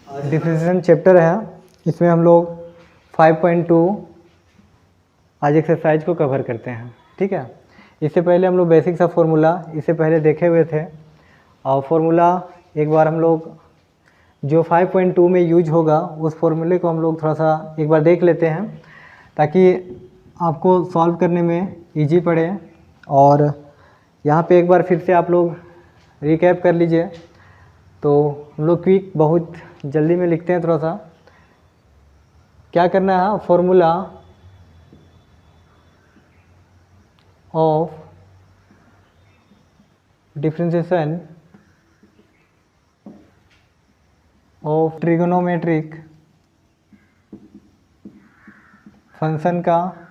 Differentiation chapter है, इसमें हम लोग 5.2 आज एक्सरसाइज को कवर करते हैं। ठीक है, इससे पहले हम लोग बेसिक सा फॉर्मूला इससे पहले देखे हुए थे, और फॉर्मूला एक बार हम लोग जो 5.2 में यूज होगा उस फॉर्मूले को हम लोग थोड़ा सा एक बार देख लेते हैं, ताकि आपको सॉल्व करने में इजी पड़े। और यहाँ पे एक बार फिर से आप लोग रिकैप कर लीजिए। तो हम लोग क्विक बहुत जल्दी में लिखते हैं, थोड़ा सा क्या करना है। Formula of differentiation of trigonometric function का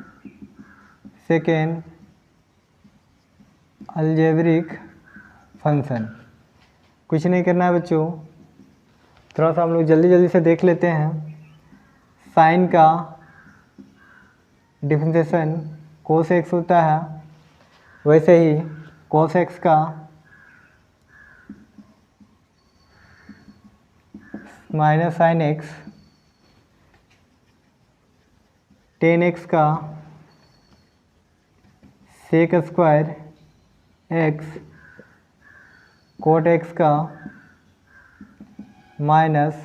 सेकेंड अलजेब्रिक फंक्शन। कुछ नहीं करना है बच्चों, थोड़ा सा हम लोग जल्दी जल्दी से देख लेते हैं। साइन का डिफरेंशिएशन कोस एक्स होता है, वैसे ही कोस एक्स का minus sine x, tan x का sec square x, cot x का minus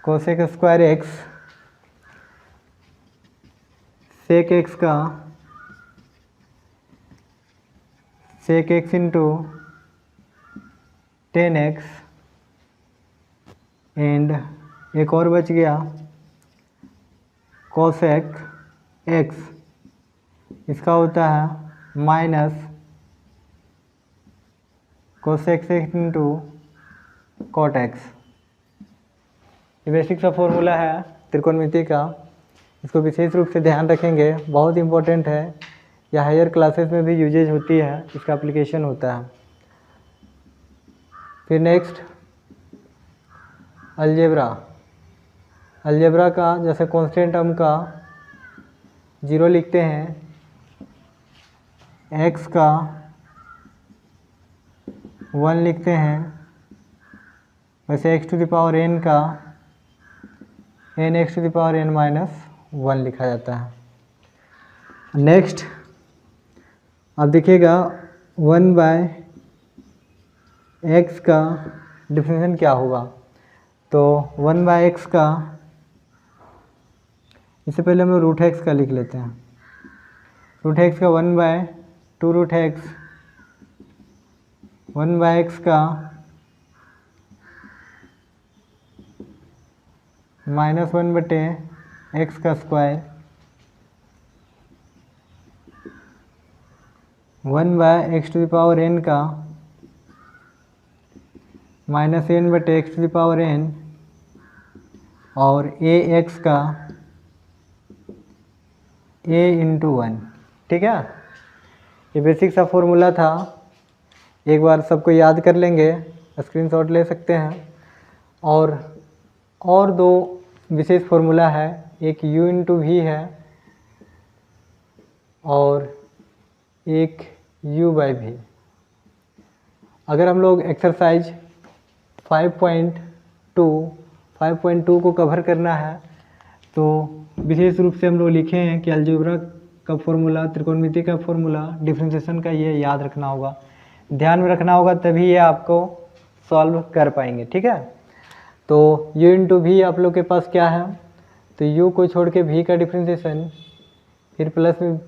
cosec square x, sec x का sec x into tan x, and एक और बच गया कोसेक एक्स, इसका होता है minus cosec x into cot x. ये बेसिक सा फॉर्मूला है त्रिकोणमिति का, इसको विशेष रूप से ध्यान रखेंगे, बहुत इंपॉर्टेंट है। या हायर क्लासेस में भी यूजेज होती है, इसका एप्लीकेशन होता है। फिर नेक्स्ट अलजेब्रा। अलजेब्रा का जैसे कांस्टेंट टर्म का 0 लिखते हैं, एक्स का 1 लिखते हैं, वैसे x to the power n का n x to the power n minus 1 लिखा जाता है। नेक्स्ट अब देखिएगा 1/x का डिफरेंशिएशन क्या होगा। तो 1/x का, इससे पहले हम लोग रूट एक्स का लिख लेते हैं। रूट एक्स का 1/2 रूट एक्स, 1/x का -1/x का square, 1/x to the power n का -n/x to the power n, और ax का a इंटू 1। ठीक है, ये बेसिक सा फॉर्मूला था, एक बार सबको याद कर लेंगे, स्क्रीनशॉट ले सकते हैं। और दो विशेष फॉर्मूला है, एक u इंटू वी है और एक u/v। अगर हम लोग एक्सरसाइज 5.2 को कवर करना है तो विशेष रूप से हम लोग लिखे हैं कि अलजेब्रा का फॉर्मूला, त्रिकोणमिति का फॉर्मूला, डिफरेंशिएशन का ये याद रखना होगा, ध्यान में रखना होगा, तभी ये आपको सॉल्व कर पाएंगे। ठीक है, तो u इंटू वी आप लोग के पास क्या है, तो u को छोड़ के v का डिफरेंशिएशन, फिर प्लस में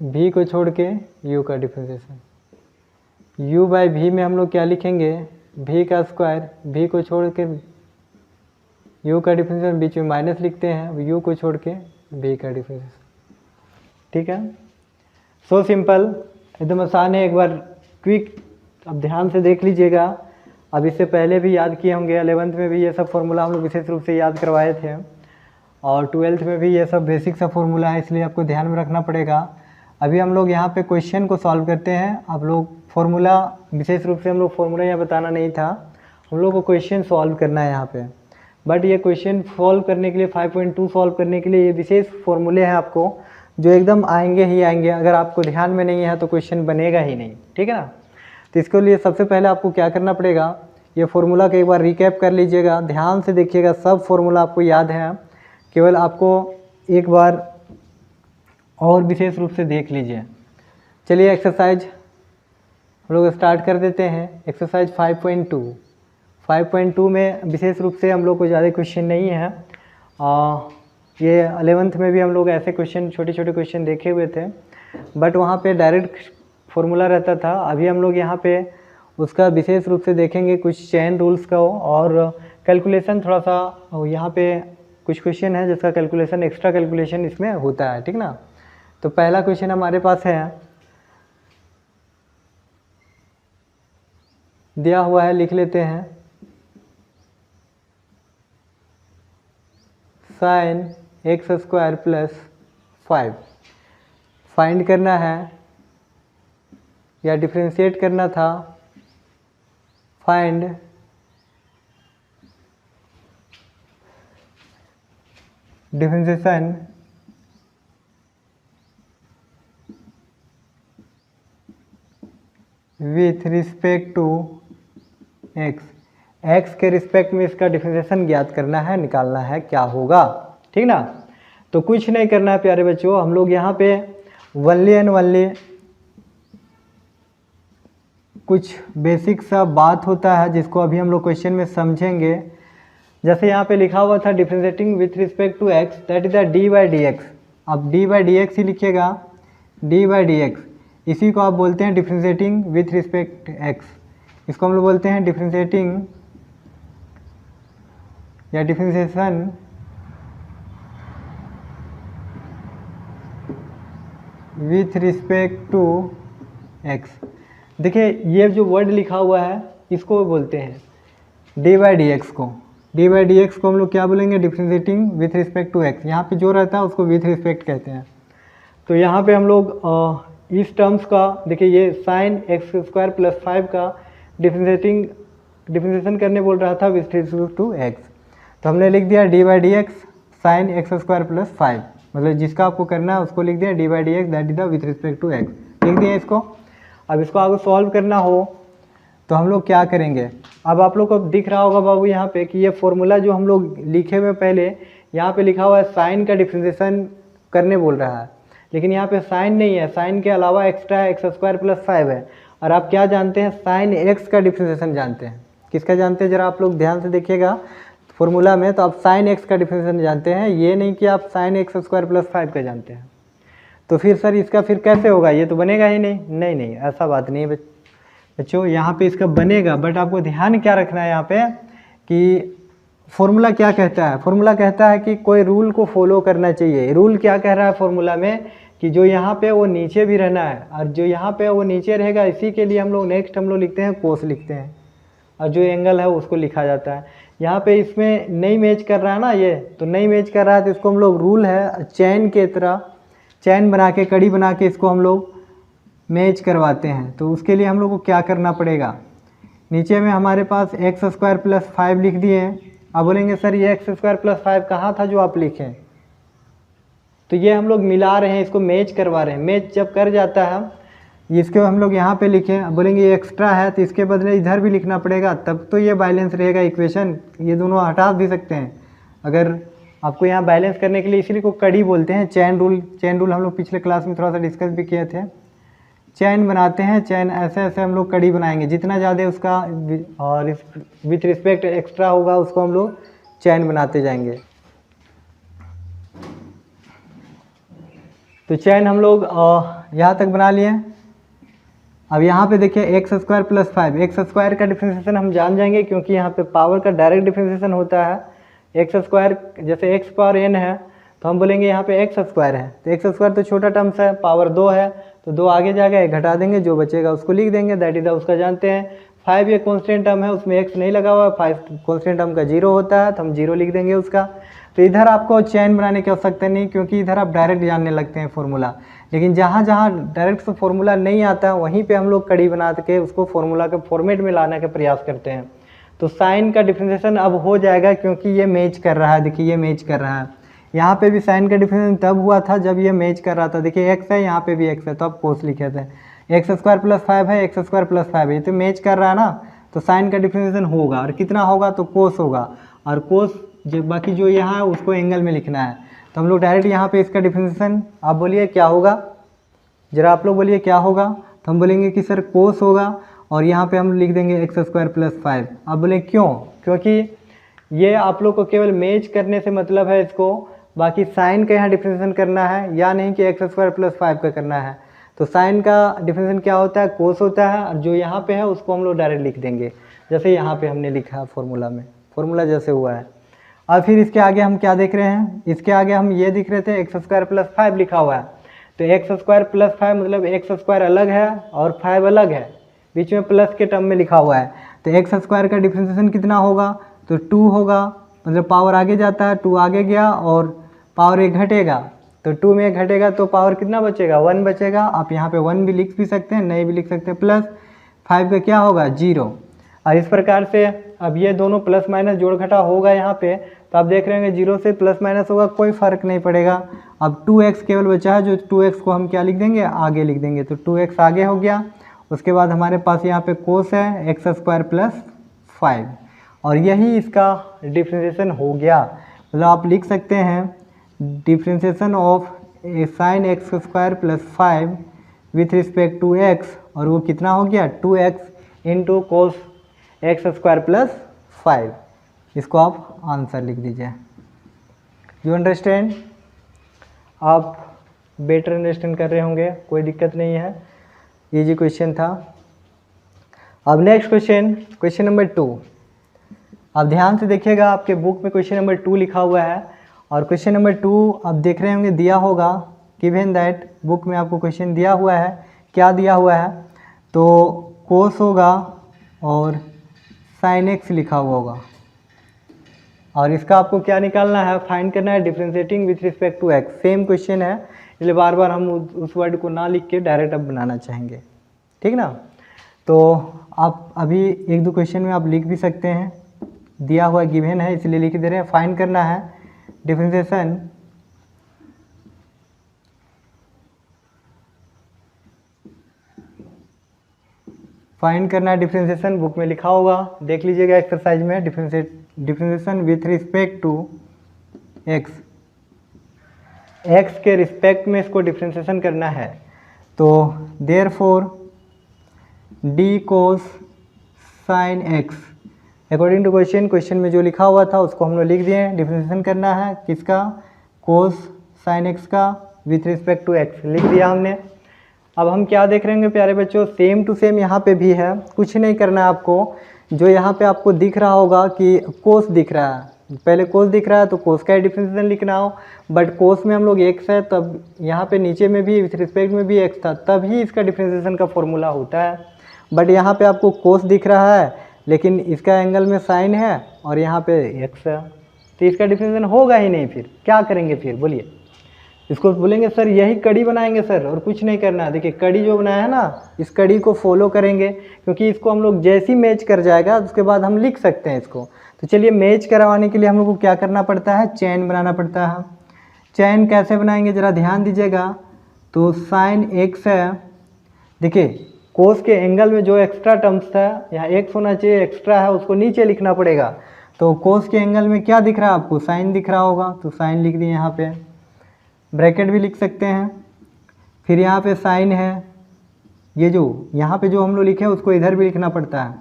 v को छोड़ के u का डिफरेंशिएशन। u/v में हम लोग क्या लिखेंगे, v का स्क्वायर, v को छोड़ के u का डिफरेंशिएशन, बीच में माइनस लिखते हैं, u को छोड़ के v का डिफरेंशिएशन। ठीक है, सो सिंपल, एकदम आसान है। एक बार क्विक अब ध्यान से देख लीजिएगा। अब इससे पहले भी याद किए होंगे, 11th में भी ये सब फॉर्मूला हम लोग विशेष रूप से याद करवाए थे, और 12th में भी ये सब बेसिक सा फॉर्मूला है, इसलिए आपको ध्यान में रखना पड़ेगा। अभी हम लोग यहाँ पे क्वेश्चन को सॉल्व करते हैं। आप लोग फॉर्मूला, विशेष रूप से हम लोग फॉर्मूला यहाँ बताना नहीं था, हम लोग को क्वेश्चन सॉल्व करना है यहाँ पे। बट ये क्वेश्चन सॉल्व करने के लिए, 5.2 सॉल्व करने के लिए ये विशेष फॉर्मूले हैं आपको, जो एकदम आएंगे ही आएंगे। अगर आपको ध्यान में नहीं है तो क्वेश्चन बनेगा ही नहीं। ठीक है ना, तो इसके लिए सबसे पहले आपको क्या करना पड़ेगा, ये फॉर्मूला को एक बार रिकैप कर लीजिएगा, ध्यान से देखिएगा, सब फॉर्मूला आपको याद है, केवल आपको एक बार और विशेष रूप से देख लीजिए। चलिए एक्सरसाइज हम लोग स्टार्ट कर देते हैं। एक्सरसाइज 5.2 में विशेष रूप से हम लोग को ज़्यादा क्वेश्चन नहीं है। ये 11th में भी हम लोग ऐसे क्वेश्चन, छोटे छोटे क्वेश्चन देखे हुए थे, बट वहाँ पे डायरेक्ट फॉर्मूला रहता था। अभी हम लोग यहाँ पे उसका विशेष रूप से देखेंगे, कुछ चेन रूल्स का और कैलकुलेशन थोड़ा सा। यहाँ पे कुछ क्वेश्चन है जिसका कैलकुलेशन, एक्स्ट्रा कैलकुलेशन इसमें होता है, ठीक ना। तो पहला क्वेश्चन हमारे पास है, दिया हुआ है, लिख लेते हैं। sin x² + 5 फाइंड करना है या डिफ्रेंशिएट करना था। Find differentiation with respect to x के रिस्पेक्ट में इसका डिफरेंशिएशन ज्ञात करना है, निकालना है, क्या होगा, ठीक ना। तो कुछ नहीं करना है प्यारे बच्चों, हम लोग यहाँ पे वनली एंड वनली कुछ बेसिक सा बात होता है जिसको अभी हम लोग क्वेश्चन में समझेंगे। जैसे यहाँ पे लिखा हुआ था differentiating with respect to x, that is the d/dx। अब d/dx ही लिखिएगा, d/dx, इसी को आप बोलते हैं डिफरेंशिएटिंग विथ रिस्पेक्ट x। इसको हम लोग बोलते हैं डिफरेंशिएटिंग या differentiation with respect to x। देखिए ये जो वर्ड लिखा हुआ है इसको बोलते हैं d/dx को। d/dx को हम लोग क्या बोलेंगे, differentiating with respect to x। यहाँ पे जो रहता है उसको विथ रिस्पेक्ट कहते हैं। तो यहाँ पे हम लोग इस टर्म्स का देखिए, ये sin x² + 5 का डिफरेंशिएशन करने बोल रहा था विथ रिस्पेक्ट टू x। तो हमने लिख दिया d/dx sin x² + 5, मतलब जिसका आपको करना है उसको लिख दिया d/dx that is the with respect to x, लिख दिया इसको। अब इसको आगे सॉल्व करना हो तो हम लोग क्या करेंगे। अब आप लोग को दिख रहा होगा बाबू यहाँ पे कि ये फॉर्मूला जो हम लोग लिखे हुए पहले, यहाँ पे लिखा हुआ है साइन का डिफरेंशिएशन करने बोल रहा है, लेकिन यहाँ पे साइन नहीं है, साइन के अलावा एक्स्ट्रा x² + 5 है। और आप क्या जानते हैं, साइन x का डिफरेंशिएशन जानते हैं। किसका जानते हैं, जरा आप लोग ध्यान से देखिएगा फॉर्मूला में, तो आप साइन x का डिफरेंशिएशन जानते हैं, ये नहीं कि आप साइन x² + 5 का जानते हैं। तो फिर सर इसका फिर कैसे होगा, ये तो बनेगा ही नहीं। नहीं नहीं, ऐसा बात नहीं है बच्चों, यहाँ पे इसका बनेगा, बट आपको ध्यान क्या रखना है यहाँ पे कि फॉर्मूला क्या कहता है। फॉर्मूला कहता है कि कोई रूल को फॉलो करना चाहिए। रूल क्या कह रहा है फॉर्मूला में कि जो यहाँ पे वो नीचे भी रहना है, और जो यहाँ पे वो नीचे रहेगा, इसी के लिए हम लोग नेक्स्ट हम लोग लिखते हैं कोस लिखते हैं, और जो एंगल है उसको लिखा जाता है। यहाँ पे इसमें नहीं मैच कर रहा है ना, ये तो नहीं मैच कर रहा है, तो इसको हम लोग रूल है चैन के तरह, चैन बना के, कड़ी बना के इसको हम लोग मैच करवाते हैं। तो उसके लिए हम लोग को क्या करना पड़ेगा, नीचे में हमारे पास x² + 5 लिख दिए। अब बोलेंगे सर ये x² + 5 कहाँ था जो आप लिखें, तो ये हम लोग मिला रहे हैं, इसको मैच करवा रहे हैं। मैच जब कर जाता है, इसको हम लोग यहाँ पे लिखें। अब बोलेंगे ये एक्स्ट्रा है तो इसके बदले इधर भी लिखना पड़ेगा, तब तो ये बैलेंस रहेगा इक्वेशन। ये दोनों हटा भी सकते हैं अगर आपको यहाँ बैलेंस करने के लिए, इसीलिए को कड़ी बोलते हैं, चैन रूल। चैन रूल हम लोग पिछले क्लास में थोड़ा सा डिस्कस भी किए थे। चैन बनाते हैं, चैन ऐसे ऐसे हम लोग कड़ी बनाएंगे, जितना ज़्यादा उसका और विथ रिस्पेक्ट एक्स्ट्रा होगा उसको हम लोग चैन बनाते जाएंगे। तो चैन हम लोग यहाँ तक बना लिए। अब यहाँ पे देखिए x² + 5, x² का डिफरेंशिएशन हम जान जाएंगे क्योंकि यहाँ पे पावर का डायरेक्ट डिफरेंशिएशन होता है। x², जैसे x पावर n है तो हम बोलेंगे यहाँ पे x² है, तो x² तो छोटा टर्म्स है, पावर 2 है, तो 2 आगे जाएगा, 1 घटा देंगे, जो बचेगा उसको लिख देंगे, दैट इज उसका जानते हैं। 5 ये कॉन्स्टेंट टर्म है, उसमें x नहीं लगा हुआ, 5 कॉन्स्टेंट टर्म का 0 होता है, तो हम 0 लिख देंगे उसका। तो इधर आपको चैन बनाने की आवश्यकता नहीं, क्योंकि इधर आप डायरेक्ट जानने लगते हैं फॉर्मूला। लेकिन जहाँ जहाँ डायरेक्ट से फॉर्मूला नहीं आता वहीं पे हम लोग कड़ी बना के उसको फॉर्मूला के फॉर्मेट में लाने का प्रयास करते हैं। तो साइन का डिफरेंशिएशन अब हो जाएगा क्योंकि ये मैच कर रहा है। देखिए ये मैच कर रहा है, यहाँ पे भी साइन का डिफरेंशिएशन तब हुआ था जब ये मैच कर रहा था। देखिए x है, यहाँ पे भी x है, तो अब कोस लिखे थे। x² + 5 है, x² + 5 है, ये तो मैच कर रहा है ना, तो साइन का डिफरेंशिएशन होगा, और कितना होगा तो कोस होगा, और कोस जो बाकी जो यहाँ है उसको एंगल में लिखना है। तो हम लोग डायरेक्ट यहाँ पे इसका डिफरेंशिएशन, आप बोलिए क्या होगा, जरा आप लोग बोलिए क्या होगा। तो हम बोलेंगे कि सर कोस होगा, और यहाँ पे हम लिख देंगे x² + 5। आप बोले क्यों, क्योंकि ये आप लोग को केवल मैच करने से मतलब है इसको, बाकी साइन का यहाँ डिफरेंशिएशन करना है या नहीं कि x² + 5 का करना है। तो साइन का डिफरेंशिएशन क्या होता है, कोस होता है, और जो यहाँ पे है उसको हम लोग डायरेक्ट लिख देंगे, जैसे यहाँ पे हमने लिखा है फॉर्मूला में, फॉर्मूला जैसे हुआ है। और फिर इसके आगे हम क्या देख रहे हैं, इसके आगे हम ये दिख रहे थे x² + 5 लिखा हुआ है। तो x² + 5 मतलब x² अलग है और 5 अलग है, बीच में प्लस के टर्म में लिखा हुआ है। तो x² का डिफरेंशिएशन कितना होगा, तो 2 होगा, मतलब पावर आगे जाता है, 2 आगे गया और पावर 1 घटेगा, तो 2 में 1 घटेगा तो पावर कितना बचेगा, 1 बचेगा। आप यहाँ पे 1 भी लिख भी सकते हैं, नहीं भी लिख सकते हैं, प्लस 5 का क्या होगा 0। और इस प्रकार से अब ये दोनों प्लस माइनस जोड़ घटा होगा यहाँ पे, तो आप देख रहे होंगे 0 से प्लस माइनस होगा, कोई फर्क नहीं पड़ेगा। अब 2x केवल बचा है, जो 2x को हम क्या लिख देंगे, आगे लिख देंगे, तो 2x आगे हो गया। उसके बाद हमारे पास यहाँ पे कोस है x² + 5, और यही इसका डिफरेंशिएशन हो गया। मतलब आप लिख सकते हैं differentiation of sine x² + 5 with respect to x, और वो कितना हो गया 2x इंटू कोस x² + 5। इसको आप आंसर लिख दीजिए। यू अंडरस्टैंड, आप बेटर अंडरस्टैंड कर रहे होंगे, कोई दिक्कत नहीं है, इजी क्वेश्चन था। अब नेक्स्ट क्वेश्चन, क्वेश्चन नंबर 2। आप ध्यान से देखिएगा, आपके बुक में क्वेश्चन नंबर 2 लिखा हुआ है, और क्वेश्चन नंबर 2 आप देख रहे होंगे दिया होगा, गिवन दैट बुक में आपको क्वेश्चन दिया हुआ है। क्या दिया हुआ है, तो कोस होगा और साइन x लिखा हुआ होगा, और इसका आपको क्या निकालना है, फाइंड करना है differentiating with respect to x। Same question है, इसलिए बार बार हम उस वर्ड को ना लिख के डायरेक्ट अब बनाना चाहेंगे, ठीक ना। तो आप अभी 1-2 क्वेश्चन में आप लिख भी सकते हैं, दिया हुआ गिवन है इसलिए लिख दे रहे हैं। फाइंड करना है डिफरेंशिएशन बुक में लिखा होगा, देख लीजिएगा एक्सरसाइज में, differentiation with respect to x, x के रिस्पेक्ट में इसको डिफरेंशिएशन करना है। तो therefore d cos sin x according to question में जो लिखा हुआ था उसको हम लोग लिख दिए। डिफरेंशिएशन करना है किसका, cos sin x का विथ रिस्पेक्ट टू x लिख दिया हमने। अब हम क्या देख रहे होंगे प्यारे बच्चों, सेम टू सेम यहाँ पे भी है, कुछ नहीं करना है आपको। जो यहाँ पे आपको दिख रहा होगा कि कोस दिख रहा है, पहले कोस दिख रहा है तो कोस का डिफरेंशिएशन लिखना हो, बट कोस में हम लोग x है, तब यहाँ पे नीचे में भी विथ रिस्पेक्ट में भी x था, तभी इसका डिफरेंशिएशन का फॉर्मूला होता है। बट यहाँ पे आपको कोस दिख रहा है, लेकिन इसका एंगल में साइन है और यहाँ पे x है, तो इसका डिफरेंशिएशन होगा ही नहीं। फिर क्या करेंगे, फिर बोलिए, इसको बोलेंगे सर यही कड़ी बनाएंगे सर, और कुछ नहीं करना है। देखिए कड़ी जो बनाया है ना, इस कड़ी को फॉलो करेंगे, क्योंकि इसको हम लोग जैसी मैच कर जाएगा उसके बाद हम लिख सकते हैं इसको। तो चलिए मैच करवाने के लिए हम लोग को क्या करना पड़ता है, चैन बनाना पड़ता है। चैन कैसे बनाएंगे जरा ध्यान दीजिएगा। तो साइन x है, देखिए कोस के एंगल में जो एक्स्ट्रा टर्म्स था, यहाँ x होना चाहिए, एक्स्ट्रा है उसको नीचे लिखना पड़ेगा। तो कोस के एंगल में क्या दिख रहा है आपको, साइन दिख रहा होगा, तो साइन लिख दिए यहाँ पे, ब्रैकेट भी लिख सकते हैं। फिर यहाँ पे साइन है, ये जो यहाँ पे जो हम लोग लिखे हैं उसको इधर भी लिखना पड़ता है।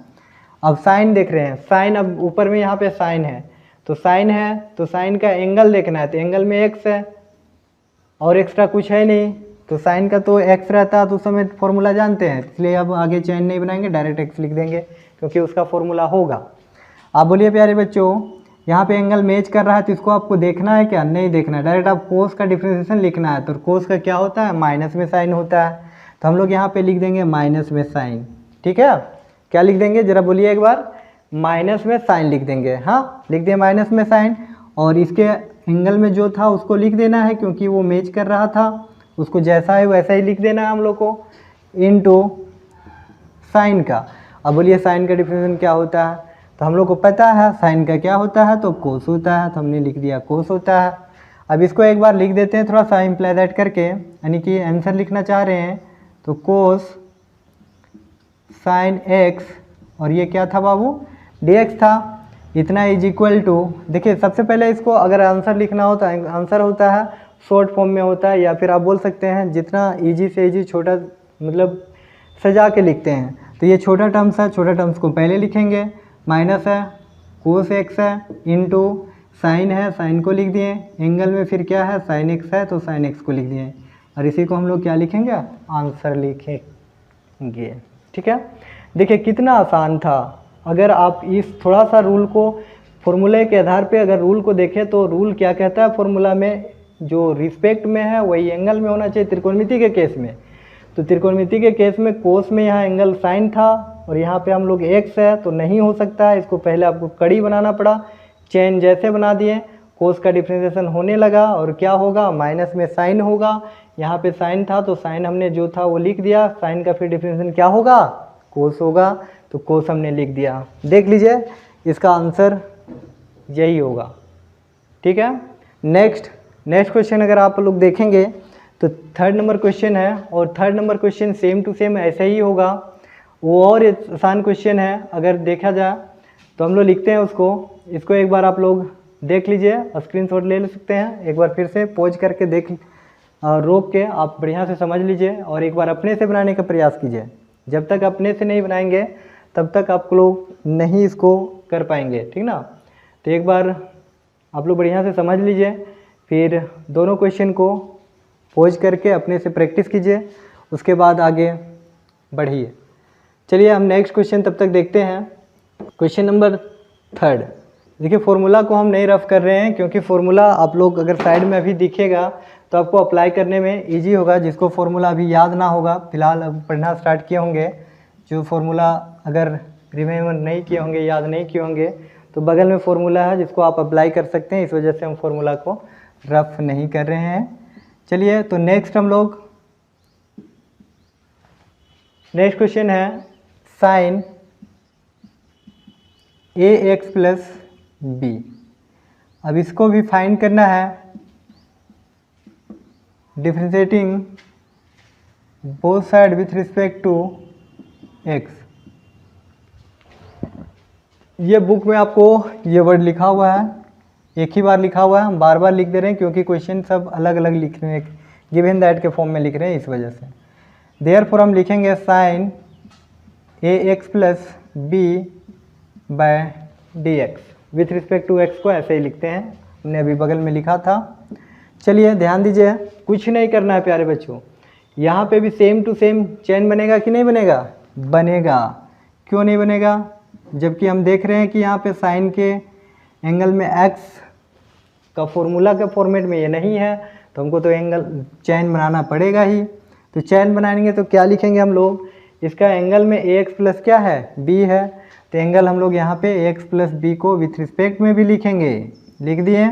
अब साइन देख रहे हैं, साइन अब ऊपर में यहाँ पे साइन है, तो साइन है तो साइन का एंगल देखना है, तो एंगल में x है और एक्स्ट्रा कुछ है नहीं, तो साइन का तो x रहता है, तो उस समय फॉर्मूला जानते हैं, इसलिए अब आगे चैन नहीं बनाएंगे, डायरेक्ट x लिख देंगे क्योंकि उसका फॉर्मूला होगा। आप बोलिए प्यारे बच्चों, यहाँ पे एंगल मैच कर रहा है तो इसको आपको देखना है क्या, नहीं देखना है, डायरेक्ट आप कोस का डिफरेंशिएशन लिखना है। तो कोस का क्या होता है, माइनस में साइन होता है, तो हम लोग यहाँ पे लिख देंगे माइनस में साइन। ठीक है, क्या लिख देंगे जरा बोलिए एक बार, माइनस में साइन लिख देंगे। हाँ लिख दिए माइनस में साइन, और इसके एंगल में जो था उसको लिख देना है क्योंकि वो मैच कर रहा था, उसको जैसा है वैसा ही लिख देना है हम लोग को, इनटू साइन का। अब बोलिए साइन का डिफरेंशिएशन क्या होता है, तो हम लोग को पता है साइन का क्या होता है, तो कोस होता है, तो हमने लिख दिया कोस होता है। अब इसको एक बार लिख देते हैं थोड़ा सा इम्प्लाई दैट करके, यानी कि आंसर लिखना चाह रहे हैं, तो कोस साइन x और ये क्या था बाबू, dx था। इतना इज इक्वल टू, देखिए सबसे पहले इसको अगर आंसर लिखना होता है, आंसर होता है शॉर्ट फॉर्म में होता है, या फिर आप बोल सकते हैं जितना ईजी से ईजी छोटा मतलब सजा के लिखते हैं। तो ये छोटा टर्म्स है, छोटा टर्म्स को पहले लिखेंगे, माइनस है कोस एक्स है इनटू साइन है, साइन को लिख दिए, एंगल में फिर क्या है साइन एक्स है तो साइन एक्स को लिख दिए, और इसी को हम लोग क्या लिखेंगे, आंसर लिखेंगे। ठीक है, देखिए कितना आसान था। अगर आप इस थोड़ा सा रूल को फॉर्मूले के आधार पे अगर रूल को देखें तो रूल क्या कहता है, फॉर्मूला में जो रिस्पेक्ट में है वही एंगल में होना चाहिए त्रिकोणमिति के केस में। तो त्रिकोणमिति के केस में कोस में यहाँ एंगल साइन था और यहाँ पे हम लोग एक्स है तो नहीं हो सकता है, इसको पहले आपको कड़ी बनाना पड़ा। चेन जैसे बना दिए, कोस का डिफ्रेंसिएशन होने लगा और क्या होगा, माइनस में साइन होगा। यहाँ पे साइन था तो साइन हमने जो था वो लिख दिया, साइन का फिर डिफ्रेंसिएशन क्या होगा, कोस होगा, तो कोस हमने लिख दिया। देख लीजिए इसका आंसर यही होगा। ठीक है, नेक्स्ट क्वेश्चन अगर आप लोग देखेंगे तो 3rd नंबर क्वेश्चन है, और 3rd number question same to same ऐसे ही होगा। वो और आसान क्वेश्चन है, अगर देखा जाए तो हम लोग लिखते हैं उसको, इसको एक बार आप लोग देख लीजिए, स्क्रीनशॉट ले सकते हैं, एक बार फिर से पॉज करके देख रोक के आप बढ़िया से समझ लीजिए और एक बार अपने से बनाने का प्रयास कीजिए। जब तक अपने से नहीं बनाएंगे तब तक आप लोग नहीं इसको कर पाएंगे, ठीक ना। तो एक बार आप लोग बढ़िया से समझ लीजिए, फिर दोनों क्वेश्चन को पॉज करके अपने से प्रैक्टिस कीजिए, उसके बाद आगे बढ़िए। चलिए हम नेक्स्ट क्वेश्चन तब तक देखते हैं। क्वेश्चन नंबर 3rd, देखिए फॉर्मूला को हम नहीं रफ कर रहे हैं क्योंकि फॉर्मूला आप लोग अगर साइड में अभी दिखेगा तो आपको अप्लाई करने में इजी होगा। जिसको फॉर्मूला अभी याद ना होगा, फिलहाल अब पढ़ना स्टार्ट किए होंगे, जो फॉर्मूला अगर रिमेम्बर नहीं किए होंगे, याद नहीं किए होंगे, तो बगल में फॉर्मूला है जिसको आप अप्लाई कर सकते हैं। इस वजह से हम फॉर्मूला को रफ नहीं कर रहे हैं। चलिए तो नेक्स्ट क्वेश्चन है sine A X plus B. अब इसको भी फाइंड करना है, differentiating both side with respect to X. ये बुक में आपको ये वर्ड लिखा हुआ है, एक ही बार लिखा हुआ है, हम बार बार लिख दे रहे हैं क्योंकि क्वेश्चन सब अलग अलग लिख रहे हैं, गिवन दैट के फॉर्म में लिख रहे हैं, इस वजह से। देयरफॉर हम लिखेंगे sine A X plus B by D X, with respect to X को ऐसे ही लिखते हैं, हमने अभी बगल में लिखा था। चलिए ध्यान दीजिए, कुछ नहीं करना है प्यारे बच्चों, यहाँ पे भी सेम टू सेम चेन बनेगा कि नहीं बनेगा, बनेगा। क्यों नहीं बनेगा, जबकि हम देख रहे हैं कि यहाँ पे साइन के एंगल में एक्स का फॉर्मूला का फॉर्मेट में ये नहीं है, तो हमको तो एंगल चेन बनाना पड़ेगा ही। तो चेन बनाएंगे तो क्या लिखेंगे हम लोग, इसका एंगल में ए एक्स प्लस क्या है, बी है, तो एंगल हम लोग यहाँ पे ए एक्स प्लस बी को विथ रिस्पेक्ट में भी लिखेंगे, लिख दिए।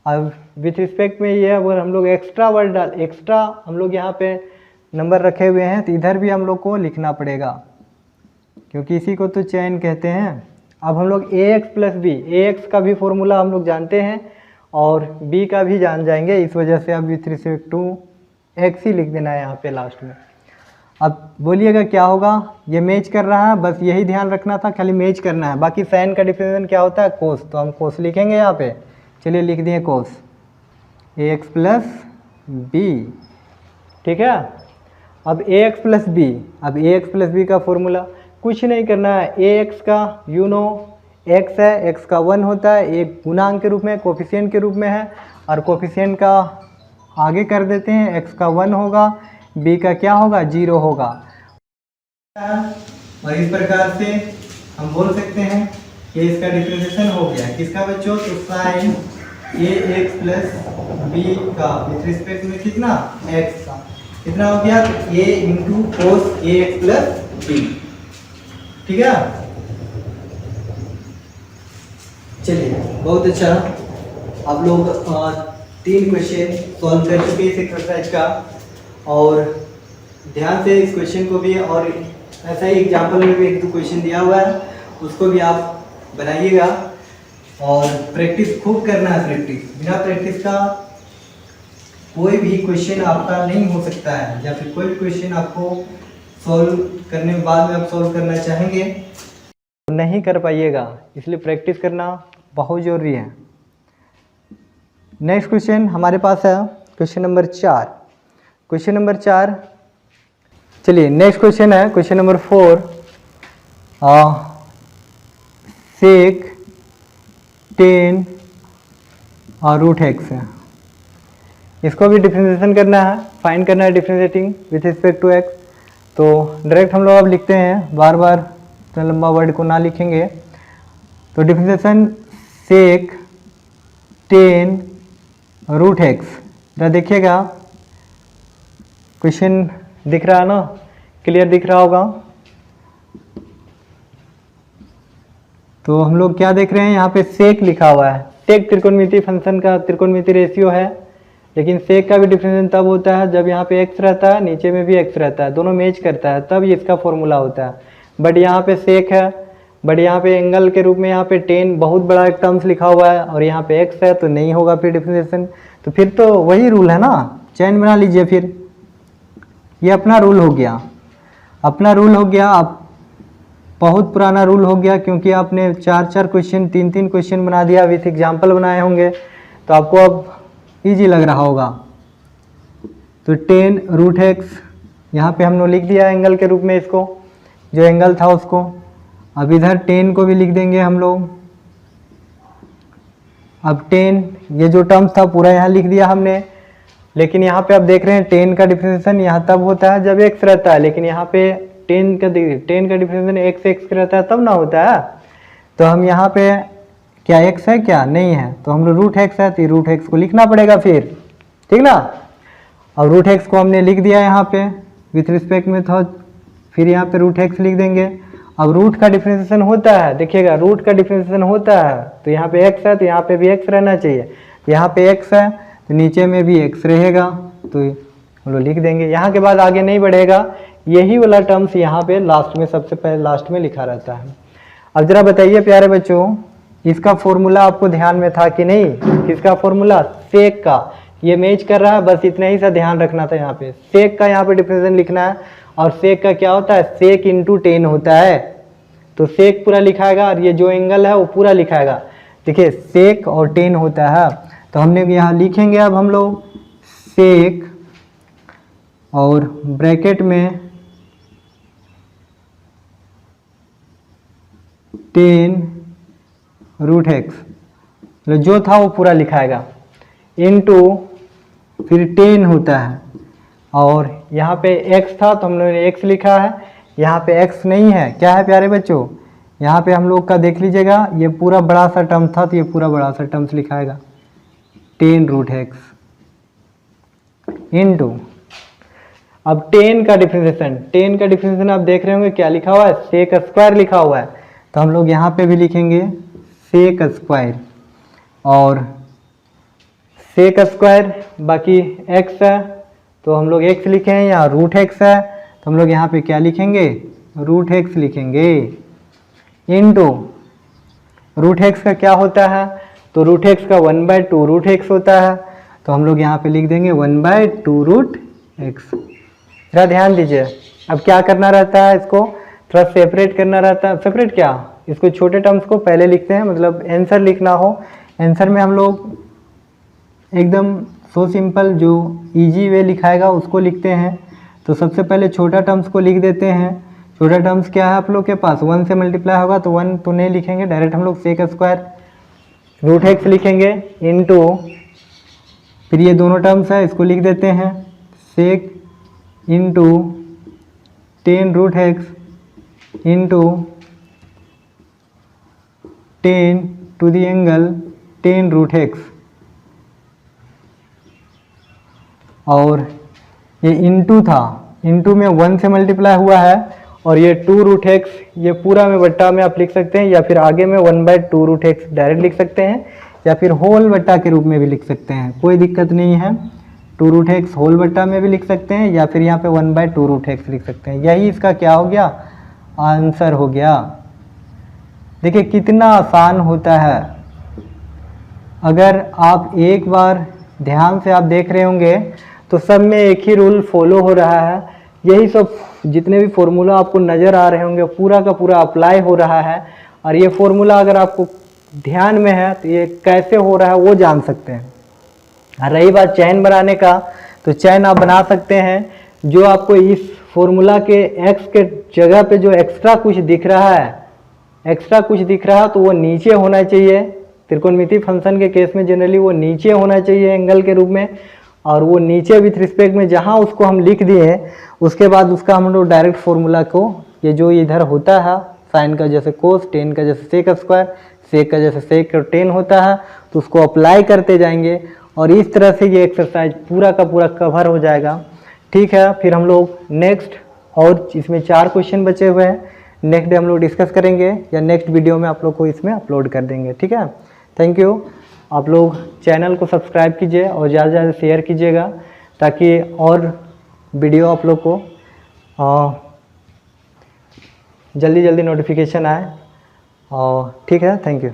अब विथ रिस्पेक्ट में ये अगर हम लोग एक्स्ट्रा वर्ड एक्स्ट्रा हम लोग यहाँ पे नंबर रखे हुए हैं तो इधर भी हम लोग को लिखना पड़ेगा क्योंकि इसी को तो चेन कहते हैं। अब हम लोग ए एक्स प्लस बी, ए एक्स का भी फॉर्मूला हम लोग जानते हैं और बी का भी जान जाएंगे, इस वजह से अब विथ रिस्पेक्ट टू एक्स ही लिख देना है यहाँ पे लास्ट में। अब बोलिएगा क्या होगा, ये मैच कर रहा है, बस यही ध्यान रखना था, खाली मैच करना है। बाकी साइन का डिफरेंशिएशन क्या होता है, कोस, तो हम कोस लिखेंगे यहाँ पे। चलिए लिख दिए कोस ए एक्स प्लस बी, ठीक है। अब ए एक्स प्लस बी, अब ए एक्स प्लस बी का फॉर्मूला कुछ नहीं करना है, ए एक्स का यू नो एक्स है, एक्स का 1 होता है, एक गुणांक के रूप में कोफिशिएंट के रूप में है, और कोफिशिएंट का आगे कर देते हैं, एक्स का 1 होगा, बी का क्या होगा, 0 होगा। और इस प्रकार से हम बोल सकते हैं कि इसका डिफरेंशिएशन हो गया किसका बच्चों, तो sign A X plus B का विथ रिस्पेक्ट में कितना, एक्स का कितना हो गया, ए इंटू कोस ए एक्स प्लस बी, ठीक है। चलिए बहुत अच्छा, आप लोग 3 क्वेश्चन सॉल्व कर चुके इस एक्सरसाइज का, और ध्यान से इस क्वेश्चन को भी, और ऐसा ही एग्जाम्पल में भी 1-2 क्वेश्चन दिया हुआ है उसको भी आप बनाइएगा, और प्रैक्टिस खूब करना है। प्रैक्टिस, बिना प्रैक्टिस का कोई भी क्वेश्चन आपका नहीं हो सकता है, या फिर कोई भी क्वेश्चन आपको सॉल्व करने के बाद में आप सॉल्व करना चाहेंगे नहीं कर पाइएगा, इसलिए प्रैक्टिस करना बहुत ज़रूरी है। नेक्स्ट क्वेश्चन हमारे पास है क्वेश्चन नंबर 4। क्वेश्चन नंबर 4, चलिए नेक्स्ट क्वेश्चन है क्वेश्चन नंबर 4। सेक 10 और रूट एक्स है, इसको भी डिफरेंशिएशन करना है, फाइंड करना है differentiating with respect to X. तो डायरेक्ट हम लोग अब लिखते हैं, बार बार इतना लंबा वर्ड को ना लिखेंगे। तो डिफरेंशिएशन सेक 10 रूट एक्स, जरा देखिएगा क्वेश्चन दिख रहा है ना, क्लियर दिख रहा होगा। तो हम लोग क्या देख रहे हैं, यहाँ पे सेक लिखा हुआ है। सेक त्रिकोणमितीय फंक्शन का त्रिकोणमितीय रेशियो है, लेकिन सेक का भी डिफरेंशिएशन तब होता है जब यहाँ पे एक्स रहता है, नीचे में भी एक्स रहता है, दोनों मैच करता है, तब इसका फॉर्मूला होता है। बट यहाँ पे सेक है, बट यहाँ पे एंगल के रूप में यहाँ पे 10 बहुत बड़ा एक टर्म्स लिखा हुआ है, और यहाँ पे एक्स है, तो नहीं होगा फिर डिफरेंशिएशन। तो फिर तो वही रूल है ना, चैन बना लीजिए। फिर ये अपना रूल हो गया, अपना रूल हो गया, आप बहुत पुराना रूल हो गया, क्योंकि आपने 4-4 क्वेश्चन 3-3 क्वेश्चन बना दिया, विथ एग्जाम्पल बनाए होंगे, तो आपको अब इजी लग रहा होगा। तो 10 रूट एक्स यहाँ पे हमने लिख दिया एंगल के रूप में, इसको जो एंगल था उसको। अब इधर 10 को भी लिख देंगे हम लोग। अब 10 ये जो टर्म्स था पूरा यहाँ लिख दिया हमने, लेकिन यहाँ पे आप देख रहे हैं 10 का डिफरेंशिएशन यहाँ तब होता है जब x रहता है, लेकिन यहाँ पे 10 का डिफरेंशिएशन x रहता है तब ना होता है। तो हम यहाँ पे क्या x है क्या, नहीं है, तो हम लोग रूट एक्स है, तो रूट एक्स को लिखना पड़ेगा फिर, ठीक ना। अब रूट एक्स को हमने लिख दिया यहाँ पे विथ रिस्पेक्ट में था, फिर यहाँ पे रूट एक्स लिख देंगे। अब रूट का डिफरेंशिएशन होता है, देखिएगा रूट का डिफरेंशिएशन होता है, तो यहाँ पे x है तो यहाँ पे भी x रहना चाहिए, यहाँ पे x है तो नीचे में भी x रहेगा, तो हम लोग लिख देंगे। यहाँ के बाद आगे नहीं बढ़ेगा, यही वाला टर्म्स यहाँ पे लास्ट में, सबसे पहले लास्ट में लिखा रहता है। अब जरा बताइए प्यारे बच्चों, इसका फॉर्मूला आपको ध्यान में था कि नहीं? किसका फॉर्मूला? सेक का। ये मैच कर रहा है, बस इतना ही सा ध्यान रखना था। यहाँ पे सेक का यहाँ पे डिफरेंशिएशन लिखना है, और सेक का क्या होता है, सेक इंटू 10 होता है, तो सेक पूरा लिखाएगा, और ये जो एंगल है वो पूरा लिखाएगा। देखिए सेक और 10 होता है, तो हमने यहाँ लिखेंगे अब हम लोग सेक और ब्रैकेट में 10 रूट एक्स, जो था वो पूरा लिखाएगा, इनटू फिर 10 होता है, और यहाँ पे x था तो हम लोगों ने x लिखा है, यहाँ पे x नहीं है, क्या है प्यारे बच्चों, यहाँ पे हम लोग का देख लीजिएगा, ये पूरा बड़ा सा टर्म था, तो ये पूरा बड़ा सा टर्म्स लिखाएगा 10 रूट एक्स इनटू। अब 10 का डिफरेंशिएशन आप देख रहे होंगे क्या लिखा हुआ है, सेक स्क्वायर लिखा हुआ है, तो हम लोग यहाँ पे भी लिखेंगे सेक स्क्वायर, और सेक स्क्वायर बाकी x है तो हम लोग x लिखे हैं, यहाँ रूट एक्स है तो हम लोग यहाँ पे क्या लिखेंगे, रूट एक्स लिखेंगे, इनटू रूट एक्स का क्या होता है, तो रूट एक्स का 1/2 रूट एक्स होता है, तो हम लोग यहाँ पे लिख देंगे 1/2 रूट एक्स। जरा ध्यान दीजिए, अब क्या करना रहता है, इसको थोड़ा सेपरेट करना रहता है। सेपरेट क्या, इसको छोटे टर्म्स को पहले लिखते हैं, मतलब आंसर लिखना हो, आंसर में हम लोग एकदम सो सिंपल जो इजी वे लिखाएगा उसको लिखते हैं। तो सबसे पहले छोटा टर्म्स को लिख देते हैं। छोटा टर्म्स क्या है आप लोग के पास, 1 से मल्टीप्लाई होगा, तो 1 तो नहीं लिखेंगे, डायरेक्ट हम लोग सेक स्क्वायर रूट एक्स लिखेंगे, इनटू फिर ये दोनों टर्म्स है इसको लिख देते हैं sec into 10 root x into 10 to the angle 10 root x, और ये इनटू था, इनटू में 1 से मल्टीप्लाई हुआ है, और ये 2 रूट एक्स, ये पूरा में बट्टा में आप लिख सकते हैं, या फिर आगे में 1/2 रूट एक्स डायरेक्ट लिख सकते हैं, या फिर होल बट्टा के रूप में भी लिख सकते हैं, कोई दिक्कत नहीं है। 2 रूट एक्स होल बट्टा में भी लिख सकते हैं, या फिर यहाँ पे 1/2 रूट एक्स लिख सकते हैं। यही इसका क्या हो गया, आंसर हो गया। देखिए कितना आसान होता है, अगर आप एक बार ध्यान से आप देख रहे होंगे तो सब में एक ही रूल फॉलो हो रहा है। यही सब जितने भी फॉर्मूला आपको नज़र आ रहे होंगे पूरा का पूरा अप्लाई हो रहा है, और ये फॉर्मूला अगर आपको ध्यान में है तो ये कैसे हो रहा है वो जान सकते हैं। और रही बात चैन बनाने का, तो चैन आप बना सकते हैं। जो आपको इस फॉर्मूला के x के जगह पे जो एक्स्ट्रा कुछ दिख रहा है तो वो नीचे होना चाहिए। त्रिकोणमितीय फंक्शन के केस में जनरली वो नीचे होना चाहिए एंगल के रूप में, और वो नीचे विथ रिस्पेक्ट में जहाँ उसको हम लिख दिए हैं उसके बाद उसका हम लोग डायरेक्ट फॉर्मूला को, ये जो इधर होता है साइन का जैसे कोस, टेन का जैसे सेक स्क्वायर, सेक का जैसे सेक और टेन होता है, तो उसको अप्लाई करते जाएंगे और इस तरह से ये एक्सरसाइज पूरा का पूरा कवर हो जाएगा। ठीक है, फिर हम लोग नेक्स्ट, और इसमें 4 क्वेश्चन बचे हुए हैं, नेक्स्ट डे हम लोग डिस्कस करेंगे या नेक्स्ट वीडियो में आप लोग को इसमें अपलोड कर देंगे। ठीक है, थैंक यू। आप लोग चैनल को सब्सक्राइब कीजिए और ज़्यादा से ज़्यादा शेयर कीजिएगा ताकि और वीडियो आप लोग को जल्दी जल्दी नोटिफिकेशन आए। और ठीक है, थैंक यू।